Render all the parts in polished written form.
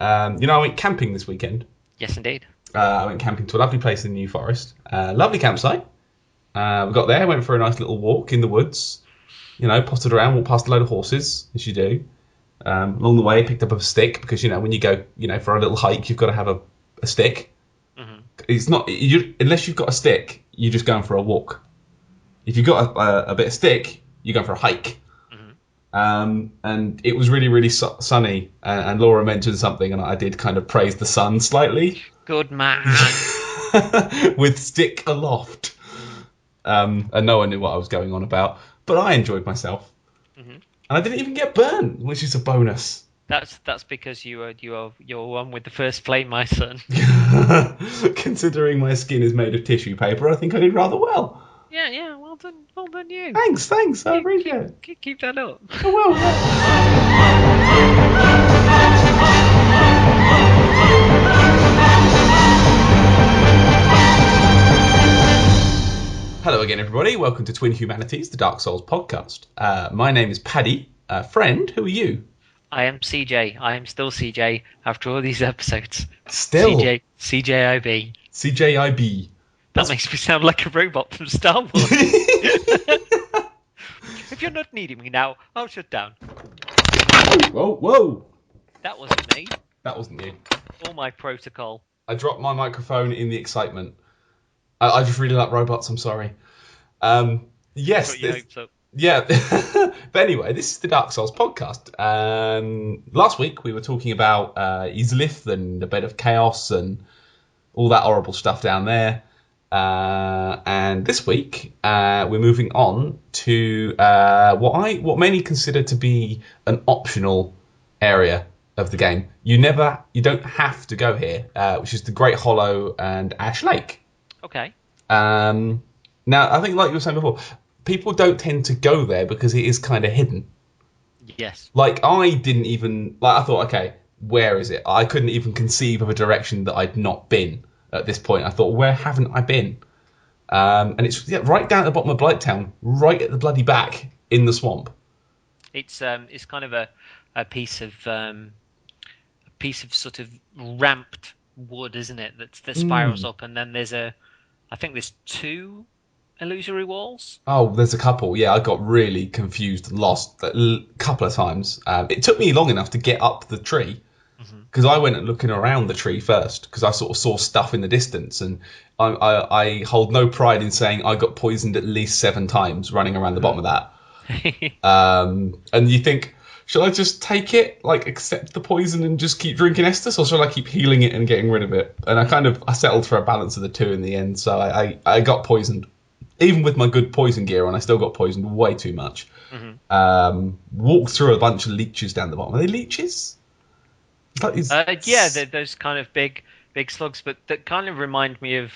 I went camping this weekend. Yes, indeed. I went camping to a lovely place in the New Forest. Lovely campsite. We got there, went for a nice little walk in the woods. Potted around, walked past a load of horses, as you do. Along the way, picked up a stick because when you go, for a little hike, you've got to have a stick. Mm-hmm. It's not unless you've got a stick, you're just going for a walk. If you've got a bit of stick, you're going for a hike. And it was really, really sunny. And Laura mentioned something, and I did kind of praise the sun slightly. Good man. With stick aloft. And no one knew what I was going on about. But I enjoyed myself. Mm-hmm. And I didn't even get burnt, which is a bonus. That's because you're one with the first flame, my son. Considering my skin is made of tissue paper, I think I did rather well. Yeah, well done you. Thanks, I appreciate it. Keep that up. Oh, well, yeah. Hello again, everybody. Welcome to Twin Humanities, the Dark Souls podcast. My name is Paddy. Friend, who are you? I am CJ. I am still CJ after all these episodes. Still? CJIB. CJIB. That makes me sound like a robot from Star Wars. If you're not needing me now, I'll shut down. Whoa. That wasn't me. That wasn't you. All my protocol. I dropped my microphone in the excitement. I just really like robots, I'm sorry. Yes. You hope so. Yeah. But anyway, this is the Dark Souls podcast. Last week we were talking about Izlith and the Bed of Chaos and all that horrible stuff down there. And this week we're moving on to what many consider to be an optional area of the game. You don't have to go here, which is the Great Hollow and Ash Lake. Okay. Now, I think, like you were saying before, people don't tend to go there because it is kind of hidden. Yes. Like, I didn't even... I thought, okay, where is it? I couldn't even conceive of a direction that I'd not been at this point. I thought, where haven't I been? And it's right down at the bottom of Blighttown, right at the bloody back in the swamp. It's kind of a piece of sort of ramped wood, isn't it? That spirals up, and then I think there's two illusory walls. Oh, there's a couple. Yeah, I got really confused and lost a couple of times. It took me long enough to get up the tree because I went looking around the tree first because I sort of saw stuff in the distance, and I hold no pride in saying I got poisoned at least 7 times running around the bottom of that. And you think, should I just take it, accept the poison and just keep drinking Estus, or should I keep healing it and getting rid of it? And I settled for a balance of the two in the end, so I got poisoned. Even with my good poison gear on, I still got poisoned way too much. Walked through a bunch of leeches down the bottom. Are they leeches? Yeah, they're those kind of big slugs, but that kind of remind me of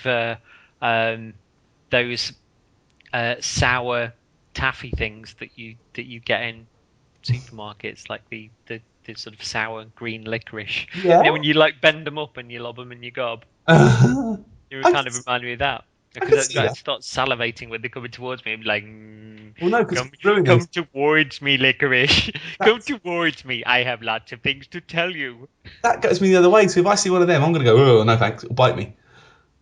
those sour taffy things that you get in supermarkets, like the sort of sour green licorice. Yeah. When you bend them up and you lob them in your gob. You kind of remind me of that. Because I start salivating when they're coming towards me. I'm like, well, no, come towards me, licorice. Come towards me. I have lots of things to tell you. That goes me the other way. So if I see one of them, I'm going to go, oh, no thanks, it'll bite me.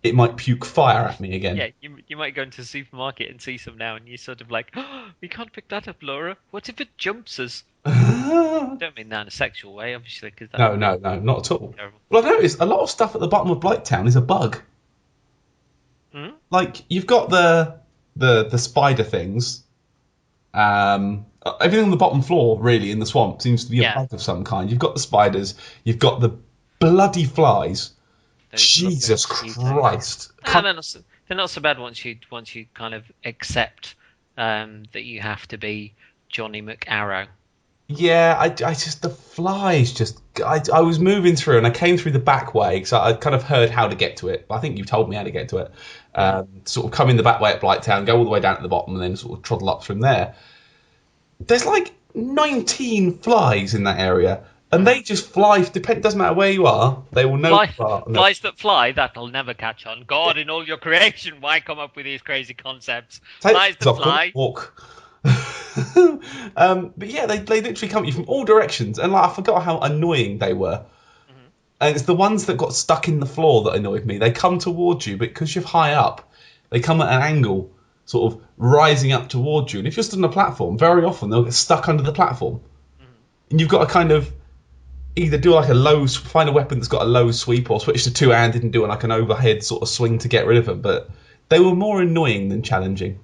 It might puke fire at me again. Yeah, you might go into the supermarket and see some now, and you're sort of like, oh, we can't pick that up, Laura. What if it jumps us? I don't mean that in a sexual way, obviously. No, not at all. Terrible. Well, I've noticed a lot of stuff at the bottom of Blighttown is a bug. Like, you've got the spider things. Everything on the bottom floor, really, in the swamp seems to be a bug of some kind. You've got the spiders. You've got the bloody flies. Jesus Christ! They're not so bad once you kind of accept that you have to be Johnny McArrow. Yeah, I just the flies just. I was moving through and I came through the back way because I kind of heard how to get to it. I think you've told me how to get to it. Sort of come in the back way at Blighttown, go all the way down to the bottom, and then sort of trundle up from there. There's 19 flies in that area. And they just fly. Doesn't matter where you are, they will know. Flies that fly, that'll never catch on. God, in all your creation, why come up with these crazy concepts? Flies that fly. Walk. But yeah, they literally come at you from all directions, and I forgot how annoying they were. And it's the ones that got stuck in the floor that annoyed me. They come towards you, but because you're high up, they come at an angle, sort of rising up towards you. And if you're stood on a platform, very often they'll get stuck under the platform. And you've got to kind of either do like find a weapon that's got a low sweep, or switch to two-handed and do like an overhead sort of swing to get rid of them. But they were more annoying than challenging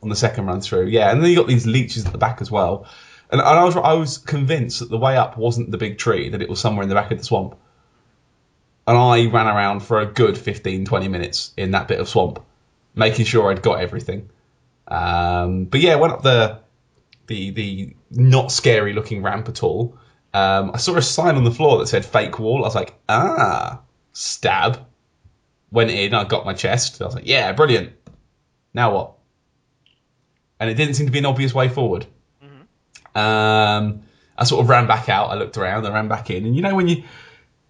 on the second run through. Yeah, and then you got these leeches at the back as well. And I was convinced that the way up wasn't the big tree, that it was somewhere in the back of the swamp. And I ran around for a good 15, 20 minutes in that bit of swamp, making sure I'd got everything. But yeah, went up the not scary looking ramp at all. I saw a sign on the floor that said fake wall. I was like, stab. Went in, I got my chest. I was like, yeah, brilliant. Now what? And it didn't seem to be an obvious way forward. I sort of ran back out. I looked around, I ran back in. And you know when you,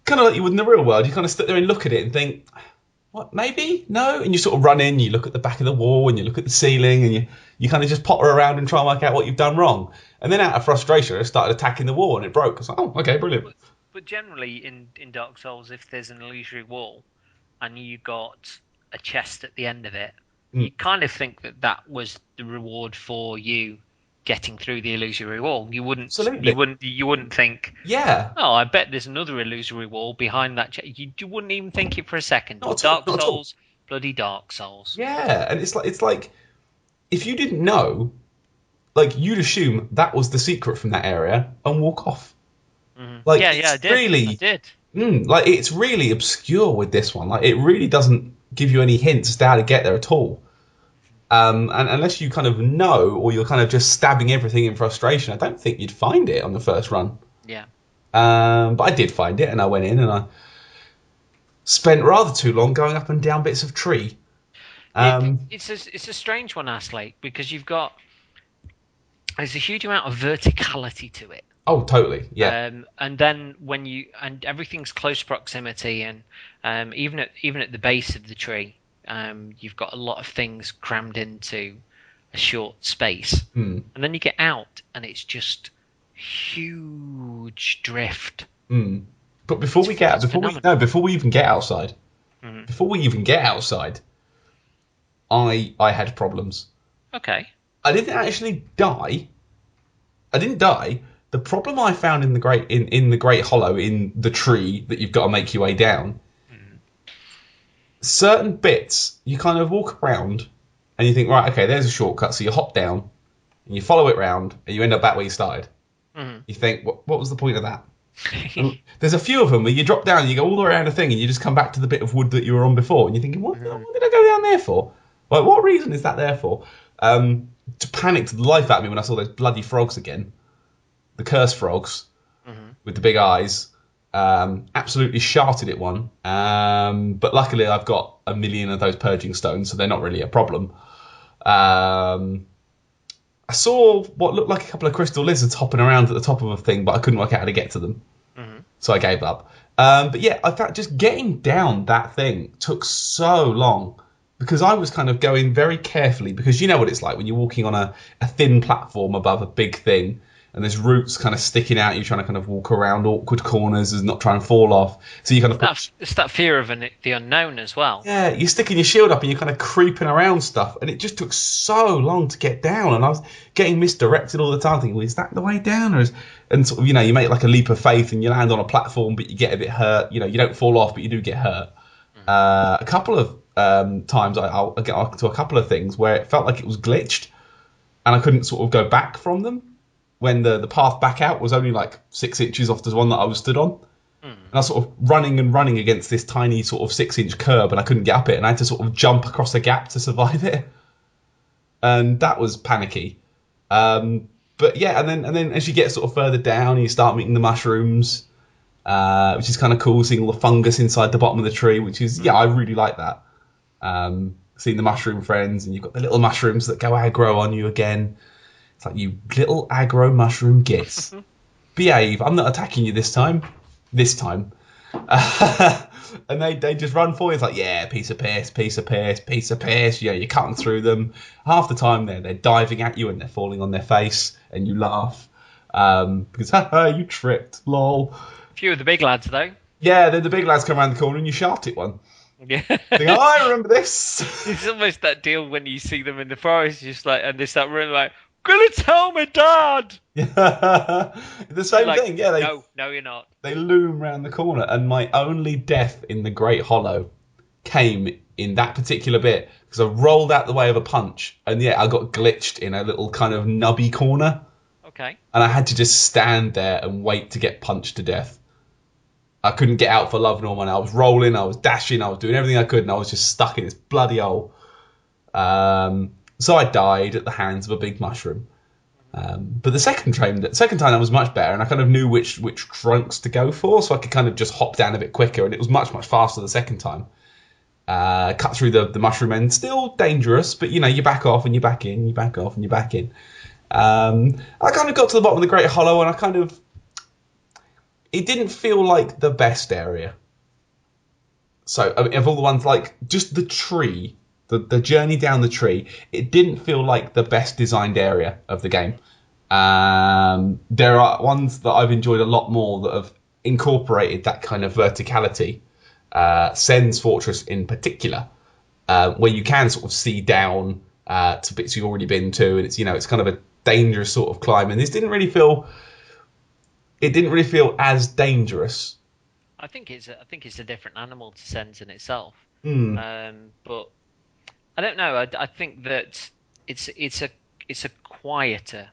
kind of like you would in the real world, you kind of sit there and look at it and think, what, maybe? No? And you sort of run in, you look at the back of the wall and you look at the ceiling and you kind of just potter around and try and work out what you've done wrong. And then out of frustration, I started attacking the wall and it broke. I was like, oh, okay, brilliant. But generally in Dark Souls, if there's an illusory wall and you got a chest at the end of it, you kind of think that was the reward for you getting through the illusory wall. You wouldn't think, yeah, oh, I bet there's another illusory wall behind that chest. You wouldn't even think it for a second. Not at all, Dark Souls, bloody Dark Souls. Yeah, and it's like if you didn't know, like you'd assume that was the secret from that area and walk off. Like, I did. Like it's really obscure with this one. Like it really doesn't give you any hints as to how to get there at all. And unless you kind of know, or you're kind of just stabbing everything in frustration, I don't think you'd find it on the first run. Yeah. But I did find it, and I went in and I spent rather too long going up and down bits of tree. It's a strange one, Aslake, because there's a huge amount of verticality to it. Oh, totally. Yeah. And then and everything's close proximity, and even at the base of the tree, you've got a lot of things crammed into a short space. And then you get out, and it's just huge drift. But before we even get outside, I had problems. Okay. I didn't actually die. I didn't die. The problem I found in the Great Hollow, in the tree that you've got to make your way down, certain bits you kind of walk around and you think, right, okay, there's a shortcut, so you hop down and you follow it round and you end up back where you started. You think, what was the point of that? There's a few of them where you drop down and you go all the way around the thing and you just come back to the bit of wood that you were on before, and you're thinking, what did I go down there for? Like, what reason is that there for? To panic the life out of me when I saw those bloody frogs again. The cursed frogs with the big eyes. Absolutely sharted it one. But luckily I've got a million of those purging stones, so they're not really a problem. I saw what looked like a couple of crystal lizards hopping around at the top of a thing, but I couldn't work out how to get to them. So I gave up. But yeah, I thought just getting down that thing took so long, because I was kind of going very carefully, because you know what it's like when you're walking on a thin platform above a big thing, and there's roots kind of sticking out. You're trying to kind of walk around awkward corners and not try and fall off. So you kind of it's that fear of the unknown as well. Yeah, you're sticking your shield up and you're kind of creeping around stuff, and it just took so long to get down. And I was getting misdirected all the time, thinking, well, is that the way down? And sort of, you know, you make like a leap of faith and you land on a platform, but you get a bit hurt. You know, you don't fall off, but you do get hurt. A couple of times I'll get to a couple of things where it felt like it was glitched, and I couldn't sort of go back from them, when the path back out was only like 6 inches off the one that I was stood on. And I was sort of running against this tiny sort of 6-inch curb, and I couldn't get up it, and I had to sort of jump across a gap to survive it. And that was panicky. But yeah, and then as you get sort of further down, you start meeting the mushrooms, which is kind of cool, seeing all the fungus inside the bottom of the tree, which is, I really like that. Seeing the mushroom friends, and you've got the little mushrooms that go aggro on you again. It's like, you little aggro mushroom gits. Behave. I'm not attacking you this time. And they just run for you. It's like, yeah, piece of piss. Yeah, you're cutting through them. Half the time they're diving at you and they're falling on their face, and you laugh. Because, haha, you tripped, lol. Few of the big lads, though. Yeah, then the big lads come around the corner and you shout at one. Yeah. Think, oh, I remember this. It's almost that deal when you see them in the forest, just like, and they start running like, "Gonna tell me, Dad!" Yeah, the You're same like, thing. Yeah, no, no, you're not. they loom round the corner, and my only death in the Great Hollow came in that particular bit because I rolled out the way of a punch, and yeah, I got glitched in a little kind of nubby corner, Okay. and I had to just stand there and wait to get punched to death. I couldn't get out for love nor money. I was rolling, I was dashing, I was doing everything I could, and I was just stuck in this bloody hole. So I died at the hands of a big mushroom. But the second time I was much better, and I kind of knew which trunks to go for, so I could kind of just hop down a bit quicker, and it was much faster the second time. Cut through the mushroom end, still dangerous, but you know, you back off and you back in, you back off and you back in. I kind of got to the bottom of the Great Hollow, and it didn't feel like the best area. So I mean, of all the ones, like just the tree, the journey down the tree, it didn't feel like the best designed area of the game. There are ones that I've enjoyed a lot more that have incorporated that kind of verticality. Sen's Fortress in particular, where you can sort of see down to bits you've already been to, and it's kind of a dangerous sort of climb. And this didn't really feel as dangerous. I think it's a different animal to sense in itself. Mm. But I don't know. I think that it's a quieter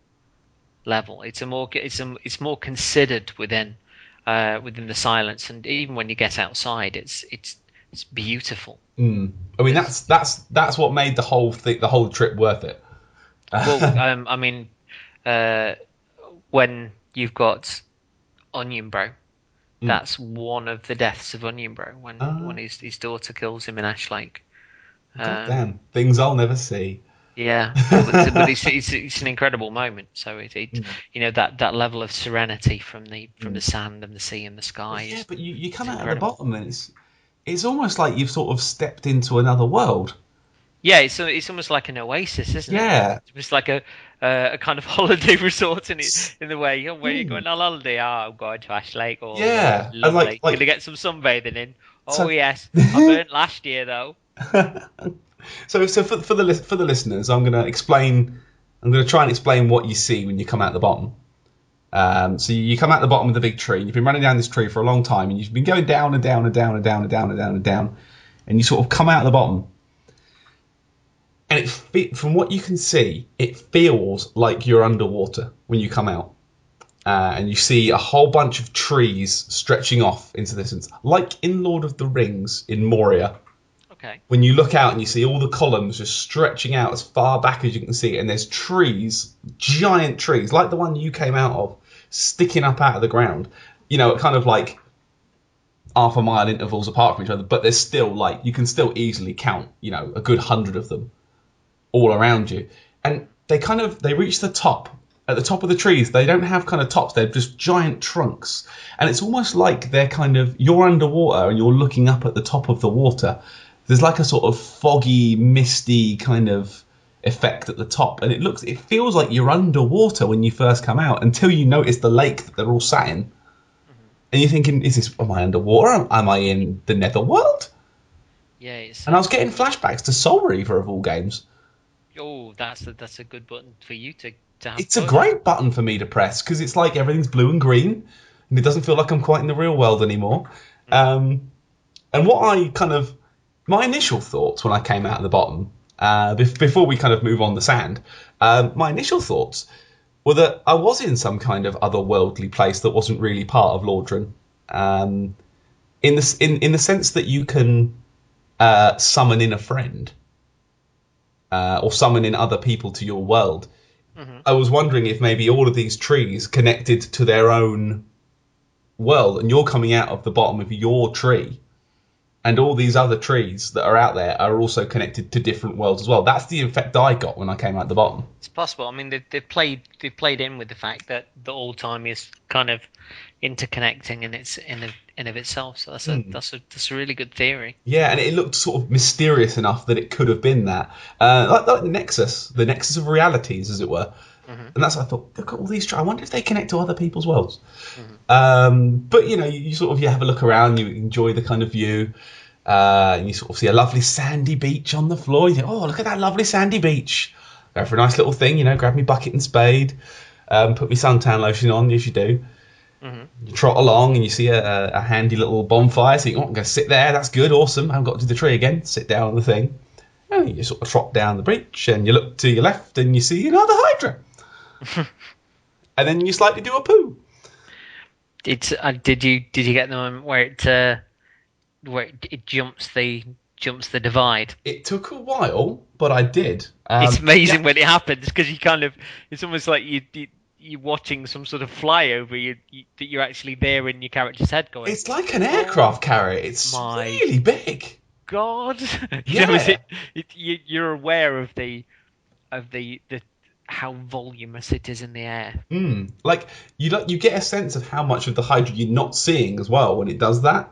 level. It's more considered within the silence, and even when you get outside, it's beautiful. Mm. I mean, that's what made the whole trip worth it. Well, I mean, when you've got Onion Bro, that's one of the deaths of Onion Bro when his daughter kills him in Ash Lake. Damn, things I'll never see. Yeah, but it's an incredible moment. So you know that level of serenity from the sand and the sea and the sky. Yeah, but you come out at the bottom, and it's almost like you've sort of stepped into another world. Yeah, it's almost like an oasis, isn't it? Yeah, it's like a kind of holiday resort in the way. Where you're going on holiday? Oh, I'm going to Ash Lake. Oh, yeah, lovely. and like Gonna get some sunbathing in. Oh so, yes, I burnt last year though. So for the listeners, I'm going to try and explain what you see when you come out the bottom. So you come out the bottom of the big tree, and you've been running down this tree for a long time, and you've been going down and down and down and down and down and down and down, and you sort of come out the bottom. And from what you can see, it feels like you're underwater when you come out. And you see a whole bunch of trees stretching off into the distance, like in Lord of the Rings in Moria. Okay. When you look out and you see all the columns just stretching out as far back as you can see, and there's trees, giant trees, like the one you came out of, sticking up out of the ground. You know, kind of like half a mile intervals apart from each other, but there's still like you can still easily count, a good 100 of them all around you. And they reach the top. At the top of the trees, they don't have kind of tops, they're just giant trunks. And it's almost like you're underwater and you're looking up at the top of the water. There's like a sort of foggy, misty kind of effect at the top. And it feels like you're underwater when you first come out until you notice the lake that they're all sat in. Mm-hmm. And you're thinking, am I underwater? Am I in the netherworld? Yeah. And I was getting flashbacks to Soul Reaver of all games. Oh, that's a good button for you to have. It's a great button for me to press because it's like everything's blue and green, and it doesn't feel like I'm quite in the real world anymore. And my initial thoughts when I came out of the bottom, before we kind of move on the sand, my initial thoughts were that I was in some kind of otherworldly place that wasn't really part of Lordran, in the sense that you can summon in a friend. Or summon in other people to your world. Mm-hmm. I was wondering if maybe all of these trees connected to their own world, and you're coming out of the bottom of your tree, and all these other trees that are out there are also connected to different worlds as well. That's the effect I got when I came out the bottom. It's possible. I mean, they've played in with the fact that the all time is kind of interconnecting in of itself. So that's a really good theory. Yeah, and it looked sort of mysterious enough that it could have been that, like the Nexus of realities, as it were. And that's what I thought. Look at all these. I wonder if they connect to other people's worlds. Mm-hmm. But you sort of have a look around. You enjoy the kind of view. And you sort of see a lovely sandy beach on the floor. You think, oh, look at that lovely sandy beach. Go for a nice little thing. Grab me bucket and spade. Put me suntan lotion on, as you do. Mm-hmm. You trot along and you see a handy little bonfire. So you think, oh, I'm going to sit there. That's good. Awesome. I haven't got to do the tree again. Sit down on the thing. And you sort of trot down the beach and you look to your left and you see another Hydra. And then you slightly do a poo. Did you get the moment where it jumps the divide? It took a while, but I did. It's amazing when it happens because it's almost like you're watching some sort of flyover. That you're actually there in your character's head going. It's like an aircraft carrier. It's really big. God, Yeah. You're aware of the how voluminous it is in the air. Like you get a sense of how much of the Hydra you're not seeing as well when it does that,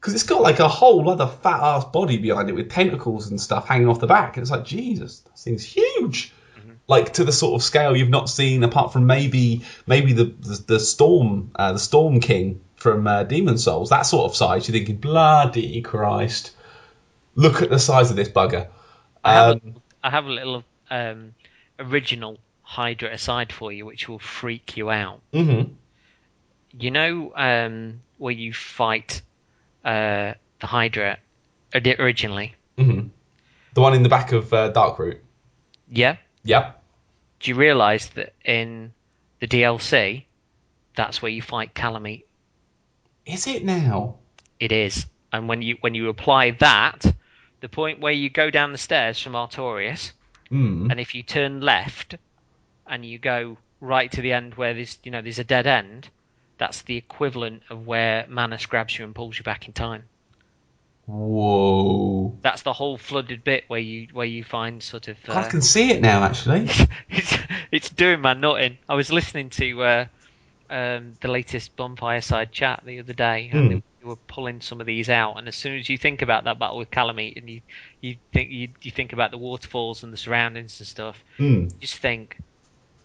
because it's got like a whole other fat ass body behind it with tentacles and stuff hanging off the back, and it's like, Jesus, this thing's huge. Like to the sort of scale you've not seen, apart from maybe the Storm King from Demon Souls, that sort of size. You're thinking, bloody Christ. Look at the size of this bugger. I have a little original Hydra aside for you, which will freak you out. Mm-hmm. You know where you fight the Hydra originally? Mm-hmm. The one in the back of Darkroot? Yeah. Yep. Do you realise that in the DLC, that's where you fight Calamite? Is it now? It is. And when you apply that, the point where you go down the stairs from Artorias, and if you turn left and you go right to the end where there's a dead end, that's the equivalent of where Manus grabs you and pulls you back in time. Whoa! That's the whole flooded bit where you find sort of. I can see it now, actually. it's doing my nutting. I was listening to the latest Bonfire Side chat the other day, and they were pulling some of these out. And as soon as you think about that battle with Calamite, and you think about the waterfalls and the surroundings and stuff, you just think,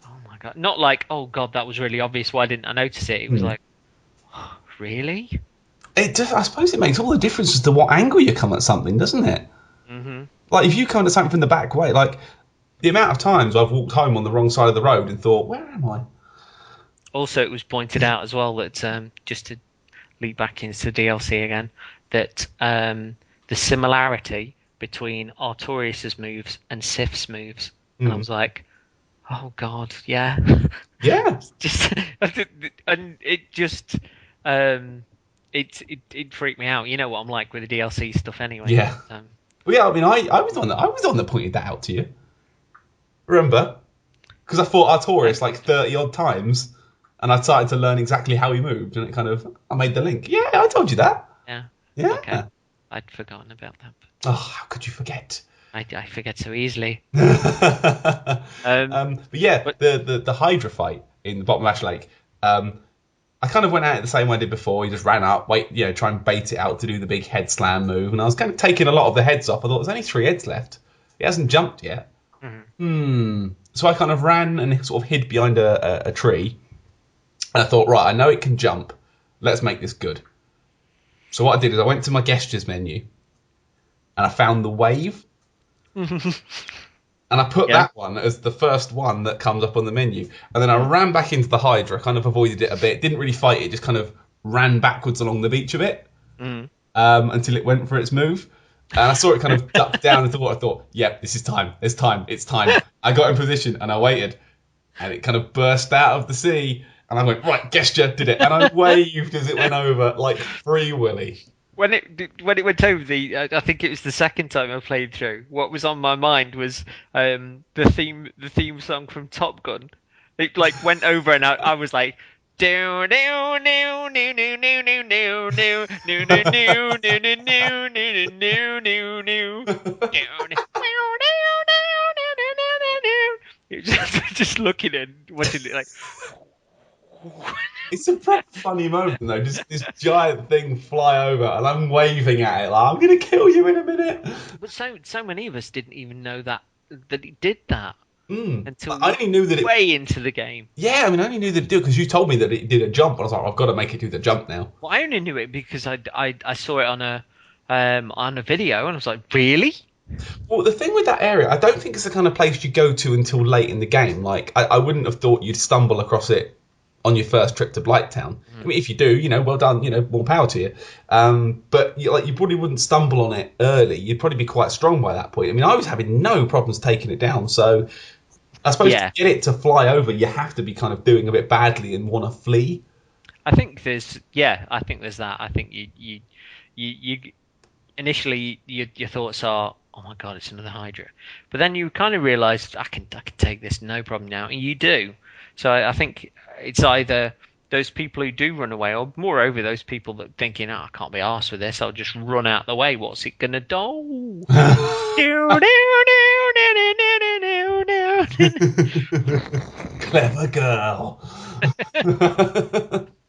oh my god! Not like, oh god, that was really obvious. Why didn't I notice it? It was like, oh, really? I suppose it makes all the difference as to what angle you come at something, doesn't it? Mm-hmm. Like if you come at something from the back way, like the amount of times I've walked home on the wrong side of the road and thought, where am I? Also, it was pointed out as well that just to lead back into DLC again, that the similarity between Artorias' moves and Sif's moves, and I was like, oh god, yeah, Yeah. and it just it freaked me out. You know what I'm like with the DLC stuff, anyway. Yeah. Well, yeah. I mean, I was the one that pointed that out to you. Remember? Because I fought Artorias like 30 odd times. And I started to learn exactly how he moved, and I made the link. Yeah, I told you that. Yeah. Yeah. Okay. I'd forgotten about that. Oh, how could you forget? I forget so easily. But yeah, the Hydra fight in the bottom of Ash Lake. I kind of went at it the same way I did before. He just ran up, try and bait it out to do the big head slam move, and I was kind of taking a lot of the heads off. I thought there's only 3 heads left. He hasn't jumped yet. So I kind of ran and sort of hid behind a tree. And I thought, right, I know it can jump. Let's make this good. So what I did is I went to my gestures menu and I found the wave. And I put that one as the first one that comes up on the menu. And then I ran back into the Hydra, kind of avoided it a bit. Didn't really fight it, just kind of ran backwards along the beach a bit until it went for its move. And I saw it kind of duck down and I thought, yep, this is time. It's time. I got in position and I waited. And it kind of burst out of the sea. And I went, right, gesture, did it. And I waved as it went over, like Free Willy. When it went over, I think it was the second time I played through, what was on my mind was the theme song from Top Gun. It like went over and I was like, do do do do do do do do do do do do just looking and watching it like. It's a proper funny moment though, just this giant thing fly over and I'm waving at it like, I'm going to kill you in a minute. But so many of us didn't even know that it did that. until I only knew that way into the game. Yeah, I mean, I only knew that it did because you told me that it did a jump. I was like, I've got to make it do the jump now. Well, I only knew it because I saw it on a video, and I was like, really? Well, the thing with that area, I don't think it's the kind of place you go to until late in the game. Like, I wouldn't have thought you'd stumble across it on your first trip to Blighttown. I mean, if you do, well done, more power to you. But you probably wouldn't stumble on it early. You'd probably be quite strong by that point. I mean, I was having no problems taking it down, so I suppose to get it to fly over, you have to be kind of doing a bit badly and want to flee. I think there's that. I think you initially your thoughts are, oh my god, it's another Hydra, but then you kind of realise I can take this no problem now, and you do. So I think it's either those people who do run away, or moreover those people that thinking, I can't be arsed with this, I'll just run out the way. What's it gonna do? Clever girl.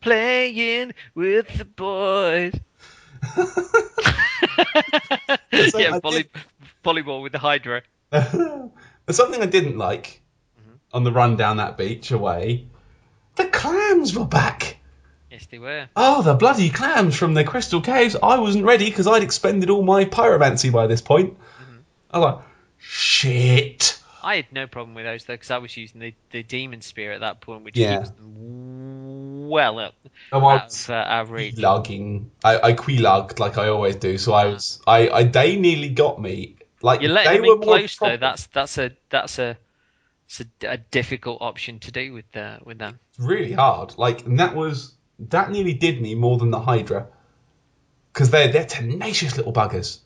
Playing with the boys. Volleyball with the Hydra. Something I didn't like on the run down that beach away, the clams were back. Yes, they were. Oh, the bloody clams from the Crystal Caves. I wasn't ready because I'd expended all my pyromancy by this point. I was like, shit. I had no problem with those though, because I was using the demon spear at that point, which keeps them well up out of reach. Lugging. I queelugged like I always do, so they nearly got me. Like, you're letting them in close though. That's a difficult option to do with them. It's really hard. Like, and that nearly did me more than the Hydra, because they're tenacious little buggers.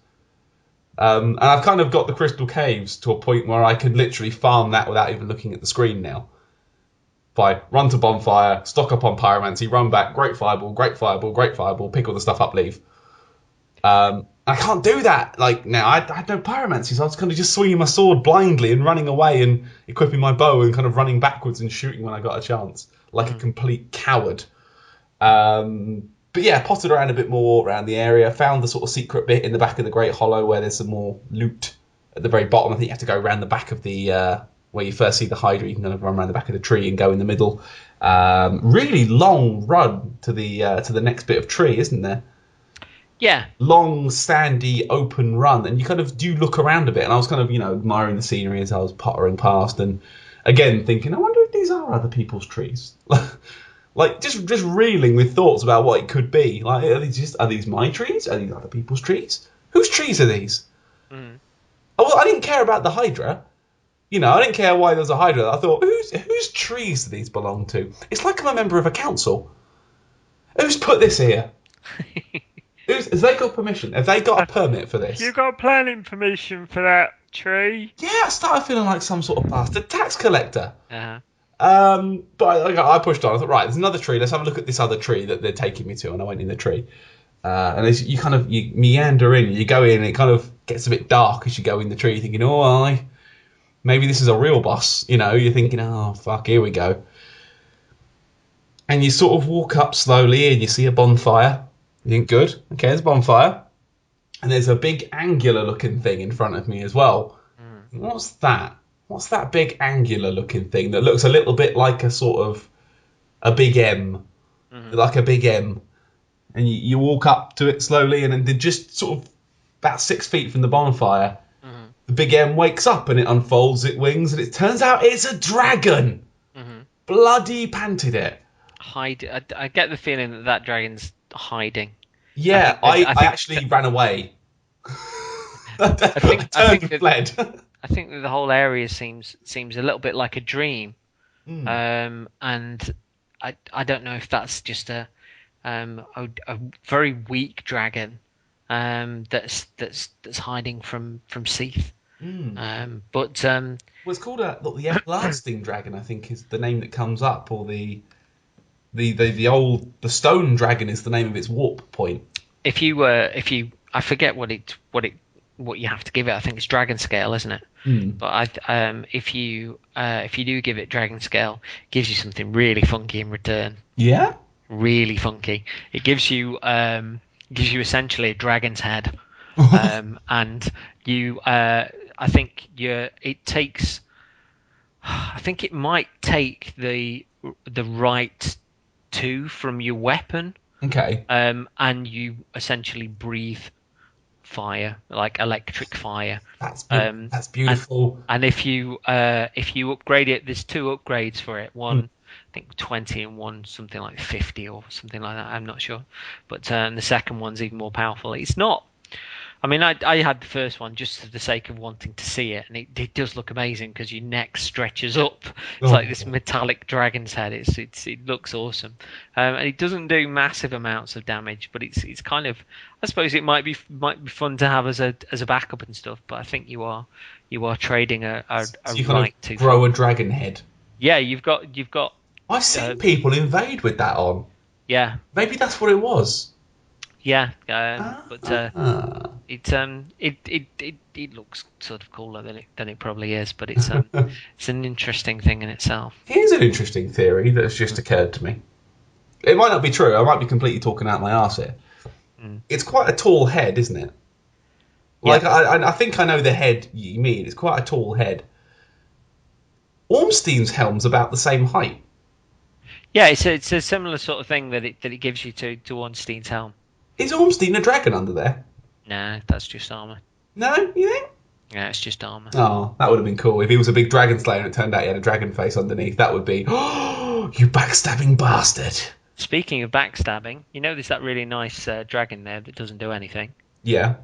And I've kind of got the Crystal Caves to a point where I can literally farm that without even looking at the screen now. By run to bonfire, stock up on pyromancy, run back, great fireball, pick all the stuff up, leave. I can't do that like now. I had no pyromancy, so I was kind of just swinging my sword blindly and running away and equipping my bow and kind of running backwards and shooting when I got a chance, like a complete coward. But yeah, potted around a bit more around the area, found the sort of secret bit in the back of the Great Hollow where there's some more loot at the very bottom. I think you have to go around the back of the, where you first see the Hydra, you can kind of run around the back of the tree and go in the middle. Really long run to the next bit of tree, isn't there? Yeah. Long, sandy, open run. And you kind of do look around a bit. And I was kind of, admiring the scenery as I was pottering past. And again, thinking, I wonder if these are other people's trees. Like, just reeling with thoughts about what it could be. Like, are these my trees? Are these other people's trees? Whose trees are these? I didn't care about the Hydra. I didn't care why there was a Hydra. I thought, whose trees do these belong to? It's like I'm a member of a council. Who's put this here? Has they got permission? Have they got a permit for this? You got planning permission for that tree? Yeah, I started feeling like some sort of bastard tax collector. Uh-huh. But I pushed on. I thought, right, there's another tree. Let's have a look at this other tree that they're taking me to. And I went in the tree. And as you meander in, you go in, and it kind of gets a bit dark as you go in the tree, thinking, maybe this is a real boss. You're thinking, oh, fuck, here we go. And you sort of walk up slowly and you see a bonfire. You think, good, okay, there's a bonfire. And there's a big angular looking thing in front of me as well. What's that? What's that big angular looking thing that looks a little bit like a sort of a big M? Like a big M. And you walk up to it slowly, and then just sort of about 6 feet from the bonfire, the big M wakes up and it unfolds its wings, and it turns out it's a dragon. Bloody panted it. I get the feeling that dragon's hiding. Yeah, I actually ran away. I think fled. I think that the whole area seems a little bit like a dream, and I don't know if that's just a very weak dragon that's hiding from Seath. But it's called the everlasting dragon, I think, is the name that comes up, or the stone dragon is the name of its warp point. If you I forget what you have to give it. I think it's dragon scale, isn't it? But if you do give it dragon scale, it gives you something really funky in return. Yeah, really funky. It gives you essentially a dragon's head, and you. I think it takes I think it might take the right two from your weapon. Okay. And you essentially breathe fire, like electric fire. That's beautiful. And if you upgrade it, there's two upgrades for it. One, I think 20, and one something like 50 or something like that. I'm not sure, but the second one's even more powerful. It's not. I mean, I had the first one just for the sake of wanting to see it, and it does look amazing because your neck stretches up. It's like this metallic dragon's head. It looks awesome, and it doesn't do massive amounts of damage, but it's kind of, I suppose it might be fun to have as a backup and stuff. But I think you are trading a So you right kind to of grow a dragon head. Yeah, you've got I've seen people invade with that on. Yeah, Maybe that's what it was. yeah, but Ah. it looks sort of cooler than it probably is, but it's an interesting thing in itself. Here's an interesting theory that's just occurred to me. It might not be true. I might be completely talking out my arse here. It's quite a tall head, isn't it? Like, yeah. I think I know the head you mean. It's quite a tall head. Ormstein's helm's about the same height. Yeah, it's a similar sort of thing that it gives you to Ormstein's helm. Is Ormstein a dragon under there? Nah, that's just armour. No, you think? Yeah, it's just armour. Oh, that would have been cool. If he was a big dragon slayer and it turned out he had a dragon face underneath, that would be, oh, you backstabbing bastard. Speaking of backstabbing, you know there's that really nice dragon there that doesn't do anything? Yeah.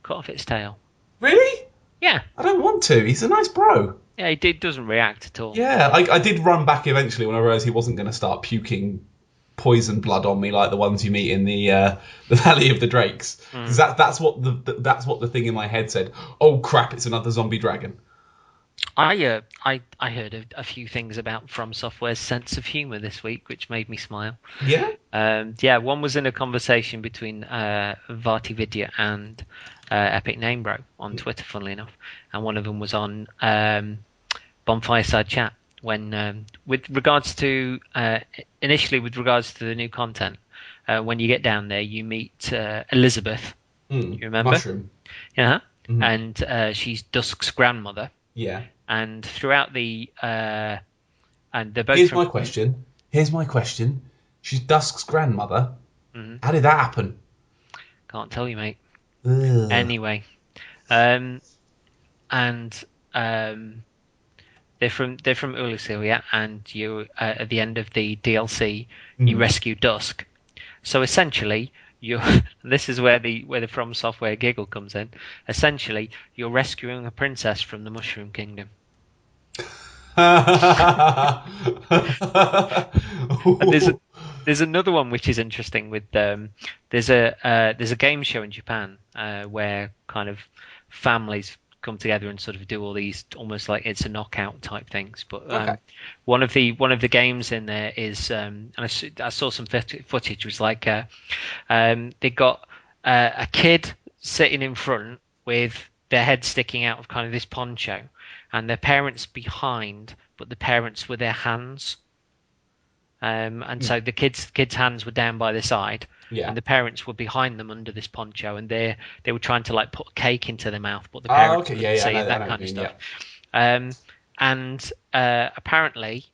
Cut off its tail. Really? Yeah. I don't want to. He's a nice bro. Yeah, he doesn't react at all. Yeah, I did run back eventually when I realised he wasn't going to start puking poison blood on me like the ones you meet in the Valley of the Drakes. That's what the thing in my head said. Oh crap! It's another zombie dragon. I heard a few things about From Software's sense of humour this week, which made me smile. Yeah. Yeah. One was in a conversation between VartyVidya and Epic Namebro on Twitter, funnily enough, and one of them was on Bonfireside Chat when, with regards to initially with regards to the new content, when you get down there, you meet Elizabeth. You remember? Mushroom. Yeah. And she's Dusk's grandmother. Yeah. And throughout the and they're both. Here's my question. She's Dusk's grandmother. How did that happen? Can't tell you, mate. Ugh. Anyway, and they're from Ulusil, yeah. And you at the end of the DLC, you rescue Dusk. So essentially, this is where the From Software giggle comes in. Essentially, you're rescuing a princess from the Mushroom Kingdom. There's another one which is interesting. With there's a game show in Japan where kind of families come together and sort of do all these almost like it's a knockout type things. But one of the games in there is and I saw some footage was like they got a kid sitting in front with their head sticking out of kind of this poncho, and their parents behind, but the parents were their hands. And so the kids' hands were down by the side, and the parents were behind them under this poncho, and they were trying to like put cake into their mouth, but the parents couldn't see that kind of stuff. Yeah. And apparently,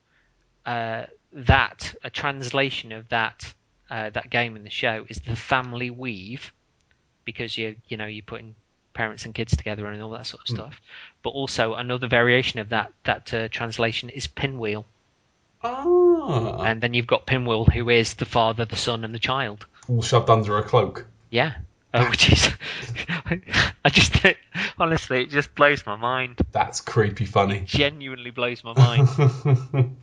that a translation of that game in the show is the family weave, because you putting parents and kids together and all that sort of stuff. But also another variation of that translation is pinwheel. Oh. And then you've got Pinwheel, who is the father, the son, and the child. All shoved under a cloak. Yeah. Which is... I just... Honestly, it just blows my mind. That's creepy funny. It genuinely blows my mind.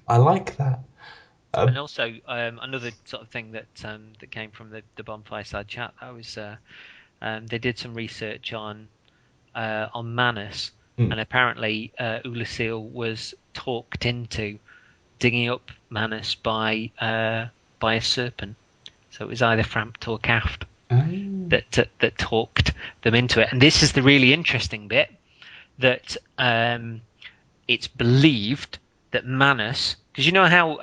I like that. And also, another sort of thing that came from the Bonfireside Chat, that was... they did some research on Manus, and apparently Ulusil was talked into digging up Manus by a serpent. So it was either Frampt or Caft that talked them into it. And this is the really interesting bit, that it's believed that Manus, because you know how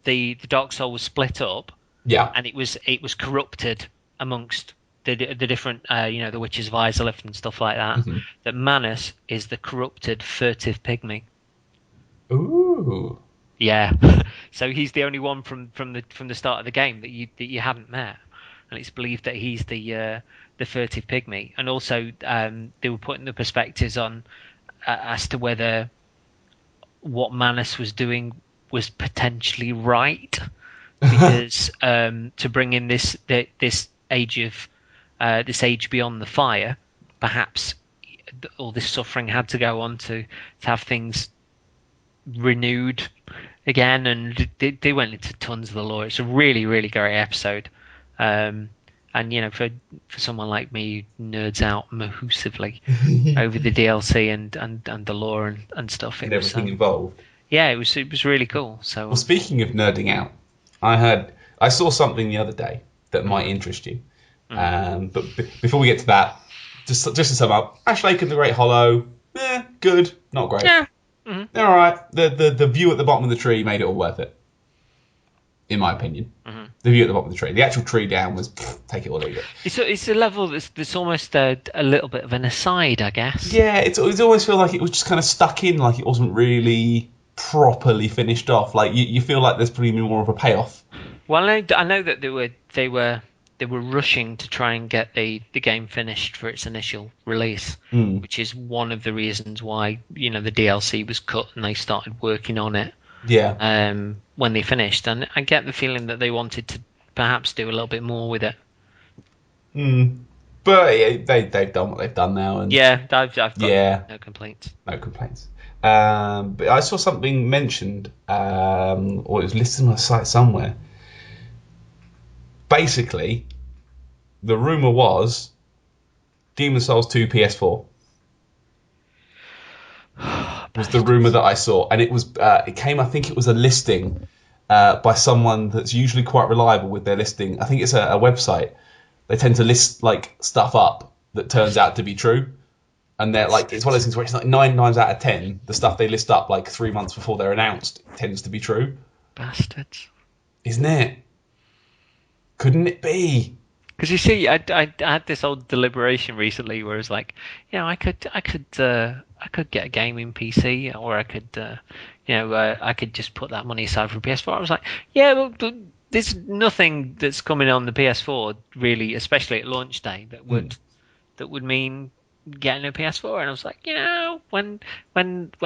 the Dark Soul was split up, and it was corrupted amongst the different the Witches of Izalith and stuff like that. That Manus is the corrupted furtive pygmy. Ooh. Yeah, so he's the only one from the start of the game that you haven't met, and it's believed that he's the furtive pygmy. And also, they were putting the perspectives on as to whether what Manus was doing was potentially right, because to bring in this age of this age beyond the fire, perhaps all this suffering had to go on to have things renewed again, and they went into tons of the lore. It's a really, really great episode. And for someone like me who nerds out mahusively over the DLC and the lore and stuff, And everything involved. Yeah, it was really cool. So Well, speaking of nerding out, I saw something the other day that might interest you. But before we get to that, just to sum up, Ash Lake and the Great Hollow, good, not great. yeah. They're all right. The view at the bottom of the tree made it all worth it, in my opinion. The view at the bottom of the tree, the actual tree down was take it or leave it. It's a level that's almost a little bit of an aside, I guess. Yeah, it always feel like it was just kind of stuck in, like it wasn't really properly finished off. Like you feel like there's probably more of a payoff. Well, I know that they were rushing to try and get the game finished for its initial release, which is one of the reasons why the DLC was cut and they started working on it. Yeah. When they finished, and I get the feeling that they wanted to perhaps do a little bit more with it. But yeah, they've done what they've done now, and I've got no complaints. No complaints. But I saw something mentioned, or it was listed on a site somewhere. Basically, the rumor was Demon's Souls 2 PS4 was the rumor that I saw, and it came. I think it was a listing by someone that's usually quite reliable with their listing. I think it's a website. They tend to list like stuff up that turns out to be true, and they're like, it's one of those things where it's like 9 times out of 10 the stuff they list up like 3 months before they're announced tends to be true. Bastards, isn't it? Couldn't it be? Because you see, I had this old deliberation recently where it's like, I could get a gaming PC, or I could I could just put that money aside for a PS4. I was like, well, there's nothing that's coming on the PS4 really, especially at launch day, that would mean getting a PS4. And I was like, when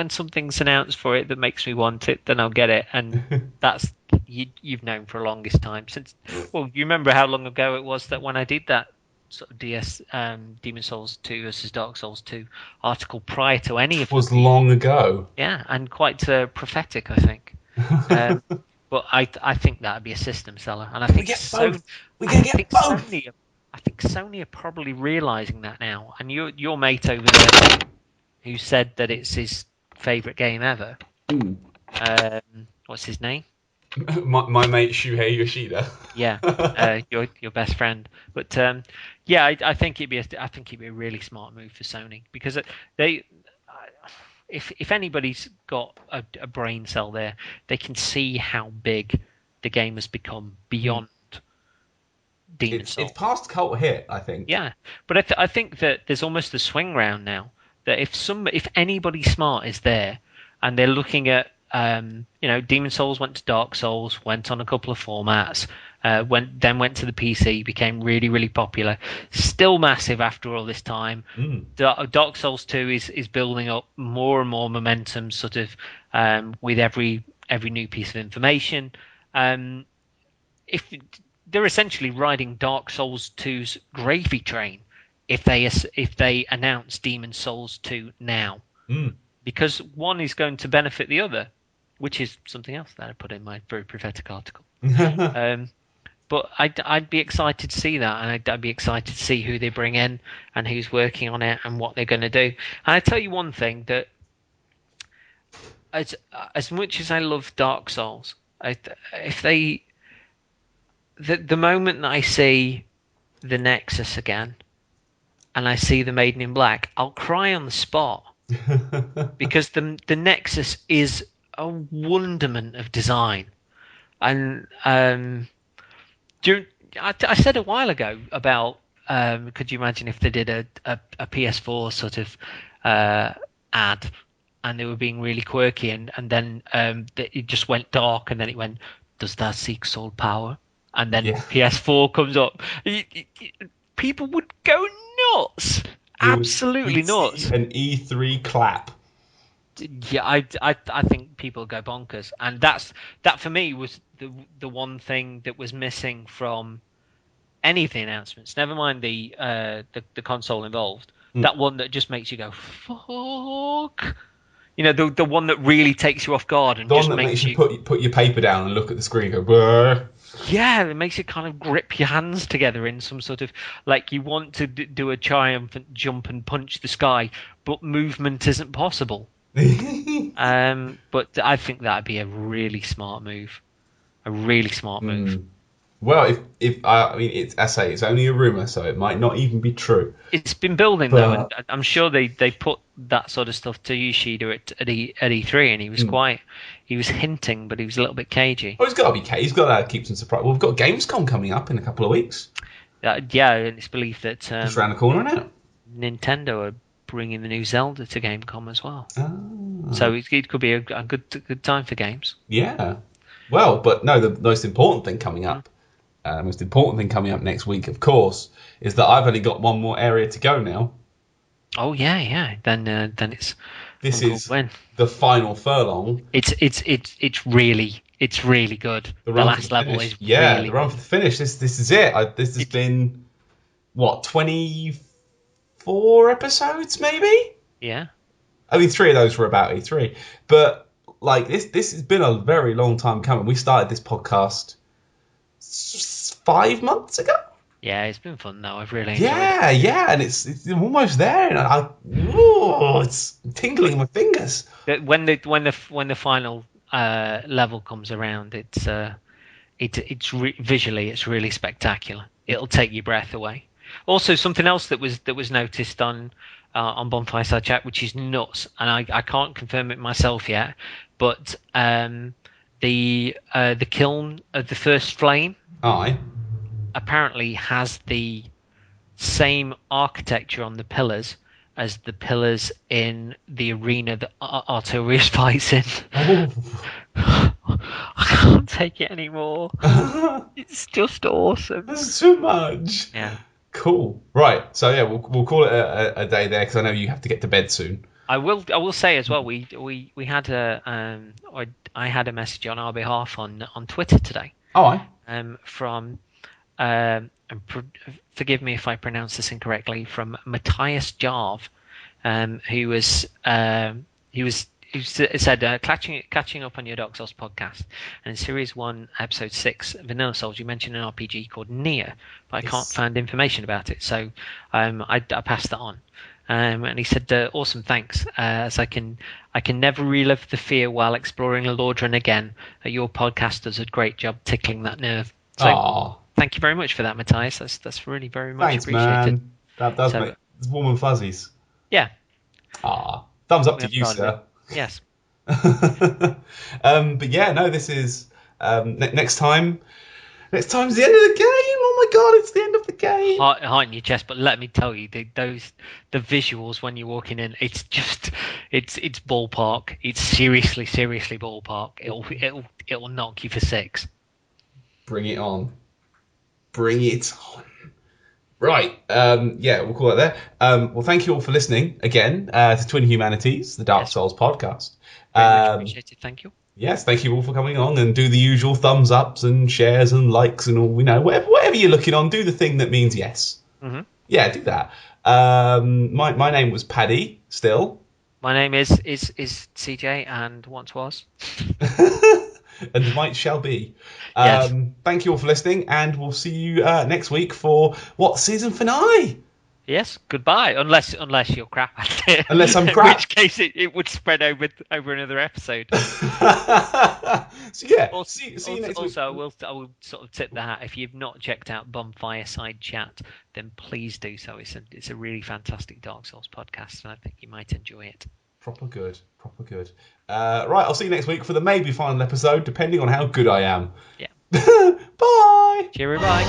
something's announced for it that makes me want it, then I'll get it. And that's you've known for the longest time since. Well, you remember how long ago it was that when I did that sort of Demon Souls 2 versus Dark Souls 2 article prior to any of it. Was long ago. Yeah, and quite prophetic, I think. But I think that would be a system seller, and I think I think Sony are probably realizing that now. And your mate over there, who said that it's his favorite game ever. What's his name? my mate Shuhei Yoshida. Yeah, your best friend. But I think it'd be a really smart move for Sony, because if anybody's got a brain cell there, they can see how big the game has become beyond Demon Souls. It's past cult hit, I think. Yeah, but I think that there's almost a swing round now, that if anybody smart is there and they're looking at Demon Souls went to Dark Souls, went on a couple of formats, went to the PC, became really, really popular, still massive after all this time. Dark Souls 2 is building up more and more momentum, sort of with every new piece of information. If they're essentially riding Dark Souls 2's gravy train if they announce Demon Souls 2 now, because one is going to benefit the other, which is something else that I put in my very prophetic article. But I'd be excited to see that, and I'd be excited to see who they bring in and who's working on it and what they're going to do. And I tell you one thing, that as much as I love Dark Souls, the moment that I see the Nexus again and I see the Maiden in Black, I'll cry on the spot. Because the Nexus is a wonderment of design. And I said a while ago about could you imagine if they did a PS4 sort of ad and they were being really quirky, and then it just went dark, and then it went, does that seek soul power? And then PS4 comes up. People would go nuts, absolutely we'd nuts. see an E3 clap. Yeah, I think people go bonkers, and that for me was the one thing that was missing from any of the announcements. Never mind the console involved. That one that just makes you go fuck. You know, the one that really takes you off guard and The just one that makes makes you put your paper down and look at the screen and go, brr. Yeah, it makes you kind of grip your hands together in some sort of, like, you want to do a triumphant jump and punch the sky, but movement isn't possible. But I think that'd be a really smart move. A really smart move. Well, if I mean, it's only a rumor, so it might not even be true. It's been building though, and I'm sure they put that sort of stuff to Yoshida at E3, and he was hinting, but he was a little bit cagey. Oh, he's got to be cagey. He's got to keep some surprise. Well, we've got Gamescom coming up in a couple of weeks. Yeah, and it's believed that just around the corner now. Nintendo are bringing the new Zelda to Gamescom as well. Oh. So it could be a good time for games. Yeah. Well, but no, the most important thing coming up. The most important thing coming up next week, of course, is that I've only got one more area to go now. Oh yeah. Then it's this is the final furlong. It's really good. The last level is the run for the finish. This is it. This has been what 24 episodes maybe. Yeah. I mean, 3 of those were about E3, but like this has been a very long time coming. We started this podcast 5 months ago. Yeah, it's been fun though. I've really enjoyed it. Yeah, and it's almost there, and it's tingling in my fingers. When the final level comes around, visually it's really spectacular. It'll take your breath away. Also, something else that was noticed on Bonfireside Chat, which is nuts, and I can't confirm it myself yet, but the kiln of the first flame apparently has the same architecture on the pillars as the pillars in the arena that Artorias fights in. I can't take it anymore. It's just awesome. That's too much. Yeah. Cool. Right. So yeah, we'll call it a day there, because I know you have to get to bed soon. I will say as well, we had I had a message on our behalf on Twitter today. From forgive me if I pronounce this incorrectly, from Matthias Jarve, who said catching up on your Dark Souls podcast, and in Series 1, Episode 6, Vanilla Souls, you mentioned an RPG called Nier, but I can't find information about it, so I passed that on. And he said, awesome, thanks, as I can never relive the fear while exploring Lordran again. Your podcast does a great job tickling that nerve. So thank you very much for that, Matthias. That's really very much appreciated. Man. That does make it's warm and fuzzies. Yeah. Thumbs up to you, sir. Yes. But yeah, no, this is next time. Next time's the end of the game. Oh my god, it's the end of the game. Heart in your chest, but let me tell you, the visuals when you're walking in, it's just it's ballpark. It's seriously ballpark. It'll knock you for 6. Bring it on. Bring it on. Right. Yeah, we'll call it there. Well, thank you all for listening again to Twin Humanities, the Dark Souls podcast. Very much appreciated. Thank you. Yes, thank you all for coming on, and do the usual thumbs ups and shares and likes and all. Whatever you're looking on, do the thing that means yes. Mm-hmm. Yeah, do that. My name was Paddy. Still. My name is CJ, and once was. And might shall be. Yes. Thank you all for listening, and we'll see you next week for season finale. Yes, goodbye. Unless you're crap at it. Unless I'm crap. In which case it would spread over another episode. So yeah, see you next week. Also, I will sort of tip the hat. If you've not checked out Bonfireside Chat, then please do so. It's a really fantastic Dark Souls podcast, and I think you might enjoy it. Proper good. Right, I'll see you next week for the maybe final episode, depending on how good I am. Yeah. Bye. Cheerio, bye.